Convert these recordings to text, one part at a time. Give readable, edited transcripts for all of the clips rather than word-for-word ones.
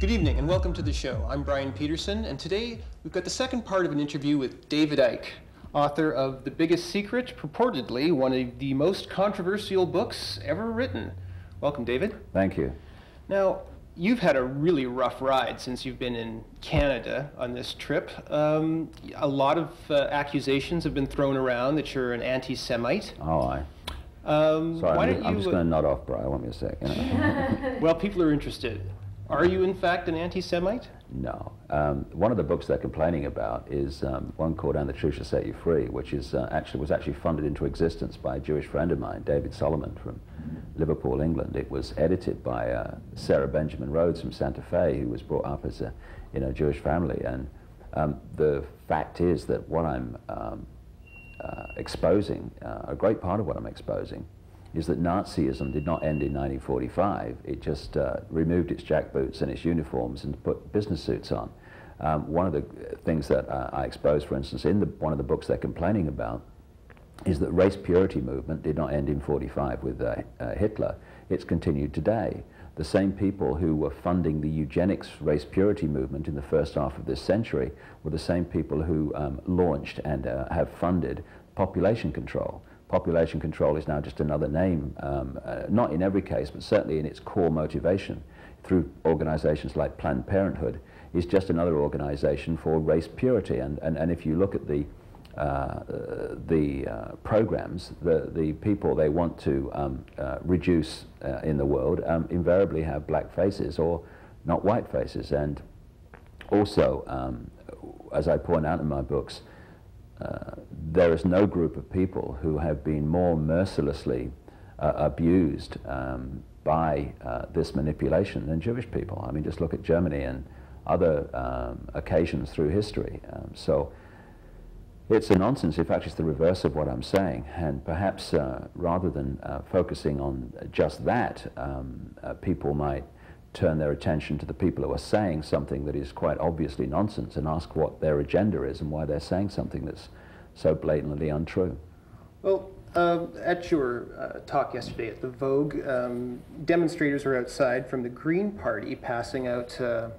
Good evening and welcome to the show. I'm Brian Peterson, and today we've got the second part of an interview with David Icke, author of The Biggest Secret, purportedly one of the most controversial books ever written. Welcome, David. Thank you. Now, you've had a really rough ride since you've been in Canada on this trip. A lot of accusations have been thrown around that you're an anti-Semite. Oh, aye. Sorry, I'm just going to nod off, Brian. Wait me a sec. You know. Well, people are interested. Are you, in fact, an anti-Semite? No. One of the books they're complaining about is one called And the Truth Shall Set You Free, which is was actually funded into existence by a Jewish friend of mine, David Solomon from Liverpool, England. It was edited by Sarah Benjamin Rhodes from Santa Fe, who was brought up as a Jewish family. And the fact is that what I'm exposing, a great part of what I'm exposing, is that Nazism did not end in 1945. It just removed its jackboots and its uniforms and put business suits on. One of the things that I expose, for instance, in one of the books they're complaining about, is that race purity movement did not end in 45 with Hitler. It's continued today. The same people who were funding the eugenics race purity movement in the first half of this century were the same people who launched and have funded population control. Population control is now just another name, not in every case, but certainly in its core motivation, through organizations like Planned Parenthood, is just another organization for race purity. And if you look at the programs, the people they want to reduce in the world invariably have black faces or not white faces. And also, as I point out in my books, there is no group of people who have been more mercilessly abused by this manipulation than Jewish people. I mean, just look at Germany and other occasions through history. So it's a nonsense. In fact, it's the reverse of what I'm saying. And perhaps rather than focusing on just that, people might turn their attention to the people who are saying something that is quite obviously nonsense and ask what their agenda is and why they're saying something that's so blatantly untrue. Well, at your talk yesterday at the Vogue, demonstrators were outside from the Green Party passing out an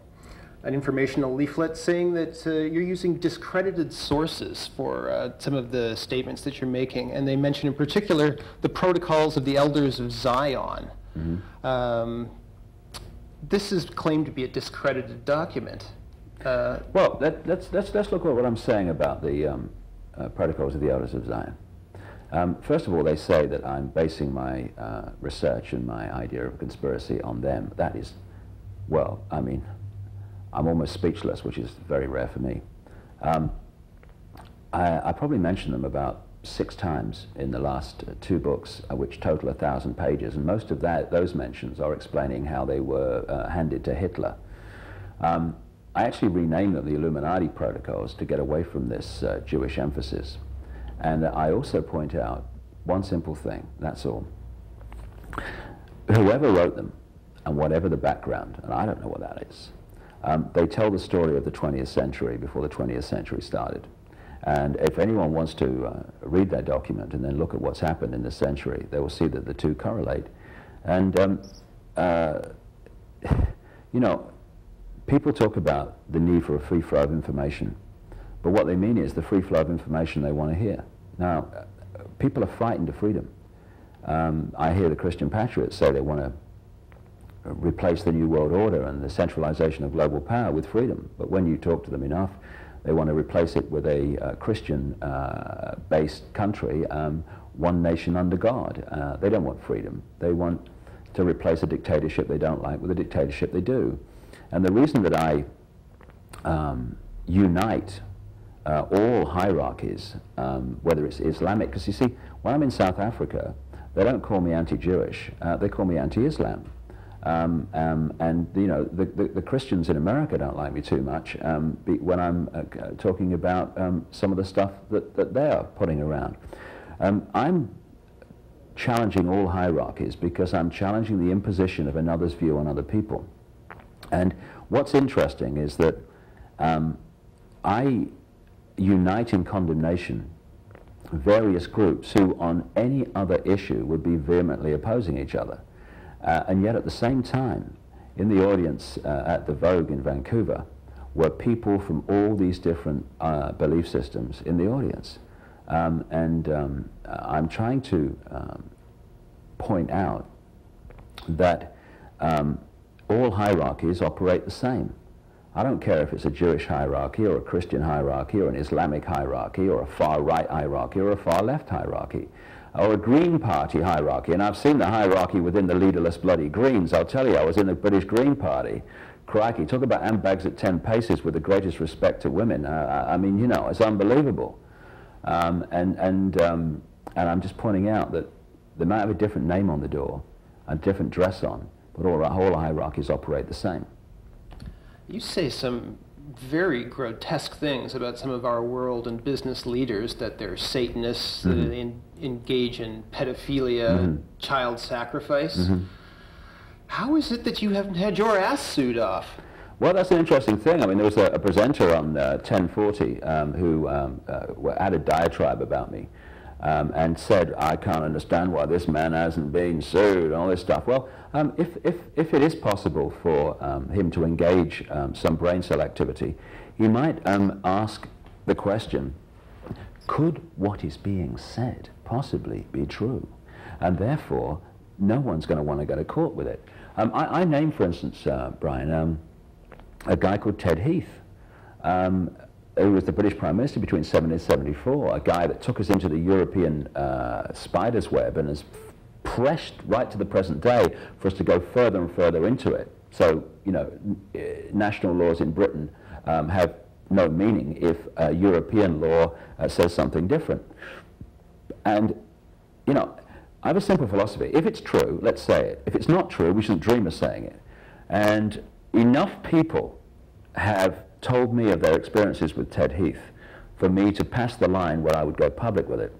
informational leaflet saying that you're using discredited sources for some of the statements that you're making, and they mention in particular the Protocols of the Elders of Zion. Mm-hmm. This is claimed to be a discredited document. Well, let's look at what I'm saying about the Protocols of the Elders of Zion. First of all, they say that I'm basing my research and my idea of a conspiracy on them. That is, well, I mean, I'm almost speechless, which is very rare for me. I probably mentioned them about 6 times in the last 2 books, which total 1,000 pages, and most of those mentions are explaining how they were handed to Hitler. I actually renamed them the Illuminati Protocols to get away from this Jewish emphasis. And I also point out one simple thing, that's all. Whoever wrote them, and whatever the background, and I don't know what that is, they tell the story of the 20th century before the 20th century started. And if anyone wants to read that document and then look at what's happened in this century, they will see that the two correlate. And, you know, people talk about the need for a free flow of information, but what they mean is the free flow of information they want to hear. Now, people are frightened of freedom. I hear the Christian patriots say they want to replace the New World Order and the centralization of global power with freedom, but when you talk to them enough, they want to replace it with a Christian-based country, one nation under God. They don't want freedom. They want to replace a dictatorship they don't like with a dictatorship they do. And the reason that I unite all hierarchies, whether it's Islamic, because you see, when I'm in South Africa, they don't call me anti-Jewish, they call me anti-Islam. And you know, the Christians in America don't like me too much when I'm talking about some of the stuff that they are putting around. I'm challenging all hierarchies because I'm challenging the imposition of another's view on other people. And what's interesting is that I unite in condemnation various groups who on any other issue would be vehemently opposing each other. And yet at the same time, in the audience at the Vogue in Vancouver were people from all these different belief systems in the audience. I'm trying to point out that all hierarchies operate the same. I don't care if it's a Jewish hierarchy or a Christian hierarchy or an Islamic hierarchy or a far-right hierarchy or a far-left hierarchy or a Green Party hierarchy. And I've seen the hierarchy within the leaderless bloody Greens. I'll tell you, I was in the British Green Party. Crikey, talk about handbags at 10 paces with the greatest respect to women. I mean, you know, it's unbelievable. And I'm just pointing out that they might have a different name on the door, a different dress on, but all hierarchies operate the same. You say some very grotesque things about some of our world and business leaders, that they're Satanists, that they engage in pedophilia, child sacrifice. How is it that you haven't had your ass sued off? Well, that's an interesting thing. I mean, there was a presenter on 1040 who had a diatribe about me and said, I can't understand why this man hasn't been sued and all this stuff. Well, if it is possible for him to engage some brain cell activity, he might ask the question, could what is being said possibly be true? And therefore, no one's going to want to go to court with it. I named, for instance, Brian, a guy called Ted Heath, who was the British Prime Minister between 70 and 74, a guy that took us into the European spider's web and has pressed right to the present day for us to go further and further into it. So, you know, national laws in Britain have no meaning if European law says something different. And, you know, I have a simple philosophy. If it's true, let's say it. If it's not true, we shouldn't dream of saying it. And enough people have told me of their experiences with Ted Heath for me to pass the line where I would go public with it.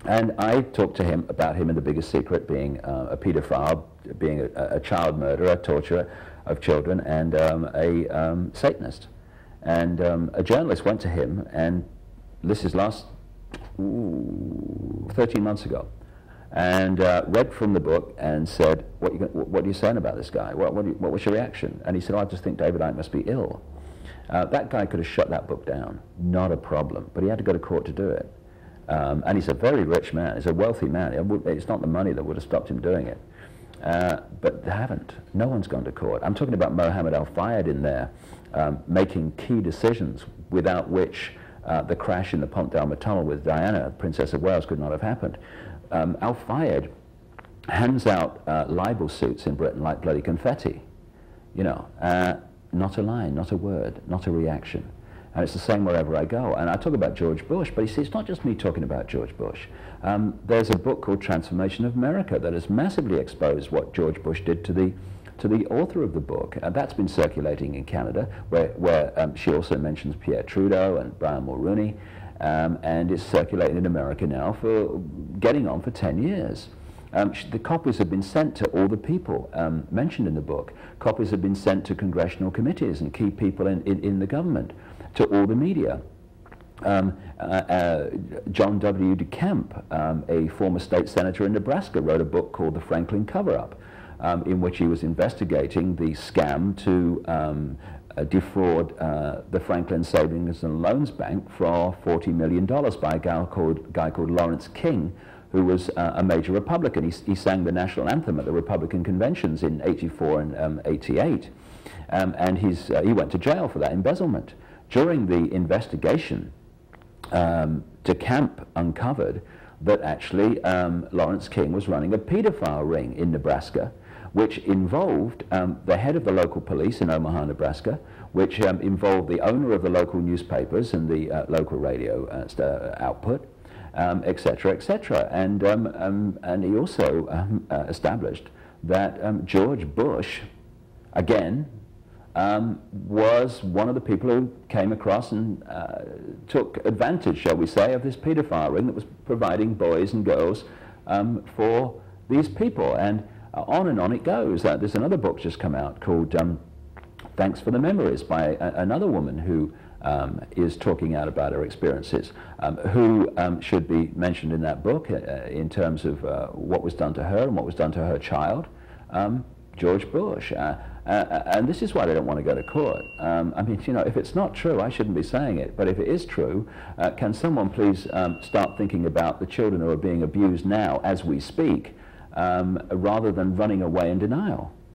And I talked to him about him in The Biggest Secret being a paedophile, being a child murderer, a torturer of children, and a Satanist. And a journalist went to him, and this is last 13 months ago, and read from the book and said, what are you saying about this guy? What was your reaction? And he said, oh, I just think David Icke must be ill. That guy could have shut that book down, not a problem, but he had to go to court to do it. And he's a very rich man, he's a wealthy man. It's not the money that would have stopped him doing it. But they haven't. No one's gone to court. I'm talking about Mohammed Al-Fayed in there, making key decisions without which the crash in the Pont d'Alma tunnel with Diana, Princess of Wales, could not have happened. Al-Fayed hands out libel suits in Britain like bloody confetti. You know, not a line, not a word, not a reaction. And it's the same wherever I go. And I talk about George Bush, but you see, it's not just me talking about George Bush. There's a book called Transformation of America that has massively exposed what George Bush did to the author of the book. That's been circulating in Canada, where she also mentions Pierre Trudeau and Brian Mulroney, and it's circulating in America now for getting on for 10 years. The copies have been sent to all the people mentioned in the book. Copies have been sent to congressional committees and key people in the government, to all the media. John W. DeKemp, a former state senator in Nebraska, wrote a book called The Franklin Cover-Up, in which he was investigating the scam to defraud the Franklin Savings and Loans Bank for $40 million by a guy called Lawrence King, who was a major Republican. He sang the national anthem at the Republican conventions in '84 and '88, and he went to jail for that embezzlement. During the investigation, DeKemp uncovered that actually Lawrence King was running a pedophile ring in Nebraska, which involved the head of the local police in Omaha, Nebraska, which involved the owner of the local newspapers and the local radio output, etc., etc. And he also established that George Bush, again, was one of the people who came across and took advantage, shall we say, of this paedophile ring that was providing boys and girls for these people. And on it goes. There's another book just come out called Thanks for the Memories by another woman who is talking out about her experiences, who should be mentioned in that book in terms of what was done to her and what was done to her child. George Bush. And this is why they don't want to go to court. I mean, you know, if it's not true, I shouldn't be saying it, but if it is true, can someone please start thinking about the children who are being abused now as we speak, rather than running away in denial?